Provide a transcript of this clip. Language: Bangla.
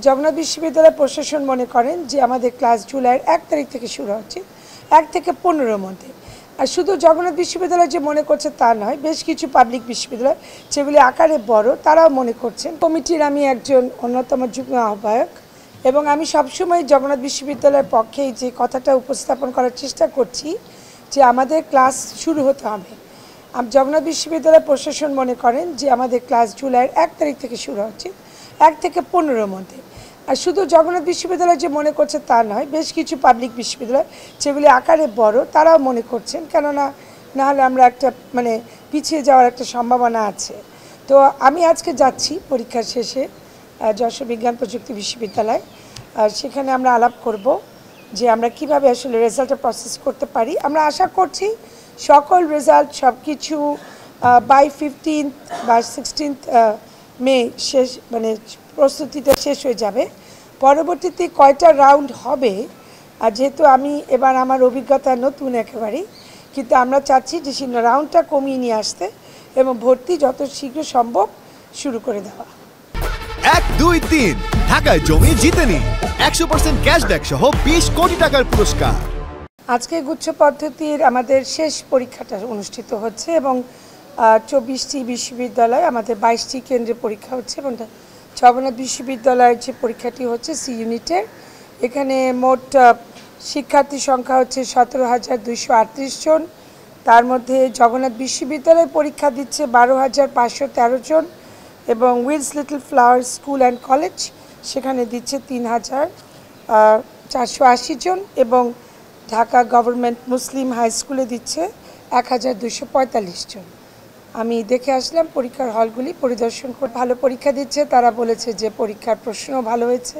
জগন্নাথ বিশ্ববিদ্যালয় প্রশাসন মনে করেন যে আমাদের ক্লাস জুলাইয়ের 1 তারিখ থেকে শুরু হচ্ছে, 1 থেকে 15-র মধ্যে। আর শুধু জগন্নাথ বিশ্ববিদ্যালয় যে মনে করছে তা নয়, বেশ কিছু পাবলিক বিশ্ববিদ্যালয় যেগুলি আকারে বড় তারাও মনে করছেন। কমিটির আমি একজন অন্যতম যুগ্ম আহ্বায়ক এবং আমি সবসময় জগন্নাথ বিশ্ববিদ্যালয়ের পক্ষে যে কথাটা উপস্থাপন করার চেষ্টা করছি যে আমাদের ক্লাস শুরু হতে হবে। জগন্নাথ বিশ্ববিদ্যালয় প্রশাসন মনে করেন যে আমাদের ক্লাস জুলাইয়ের 1 তারিখ থেকে শুরু হচ্ছে, 1 থেকে 15-র মধ্যে। আর শুধু জগন্নাথ বিশ্ববিদ্যালয় যে মনে করছে তা নয়, বেশ কিছু পাবলিক বিশ্ববিদ্যালয় যেগুলি আকারে বড় তারাও মনে করছেন, কেননা নাহলে আমরা একটা পিছিয়ে যাওয়ার একটা সম্ভাবনা আছে। তো আমি আজকে যাচ্ছি পরীক্ষা শেষে যশোর বিজ্ঞান প্রযুক্তি বিশ্ববিদ্যালয়। সেখানে আমরা আলাপ করব যে আমরা কিভাবে আসলে রেজাল্টটা প্রসেস করতে পারি। আমরা আশা করছি সকল রেজাল্ট সব কিছু বাই 15th বা 16th মে শেষ, প্রস্তুতিটা শেষ হয়ে যাবে। পরবর্তীতে কয়টা রাউন্ড হবে, আর যেহেতু আমি এবার আমার অভিজ্ঞতা নতুন একেবারেই, কিন্তু আমরা চাচ্ছি যে সেই রাউন্ডটা কমিয়ে নিয়ে আসতে এবং ভর্তি যত শীঘ্র সম্ভব শুরু করে দেওয়া। 1, 2, 3 ঢাকায় জমি জিতে নিন 100% ক্যাশব্যাক সহ 20 কোটি টাকার পুরস্কার। আজকে গুচ্ছ পদ্ধতির আমাদের শেষ পরীক্ষাটা অনুষ্ঠিত হচ্ছে এবং 24টি বিশ্ববিদ্যালয়, আমাদের 22টি কেন্দ্রে পরীক্ষা হচ্ছে এবং জগন্নাথ বিশ্ববিদ্যালয়ের যে পরীক্ষাটি হচ্ছে সি ইউনিটের, এখানে মোট শিক্ষার্থী সংখ্যা হচ্ছে 17,238 জন। তার মধ্যে জগন্নাথ বিশ্ববিদ্যালয়ে পরীক্ষা দিচ্ছে 12,513 জন এবং Wills Little Flower school and college সেখানে দিচ্ছে 3,480 জন এবং ঢাকা গভর্নমেন্ট মুসলিম হাই স্কুলে দিচ্ছে 1,245 জন। আমি দেখে আসলাম পরীক্ষার হলগুলি পরিদর্শন করে, ভালো পরীক্ষা দিচ্ছে, তারা বলেছে যে পরীক্ষার প্রশ্নও ভালো হয়েছে।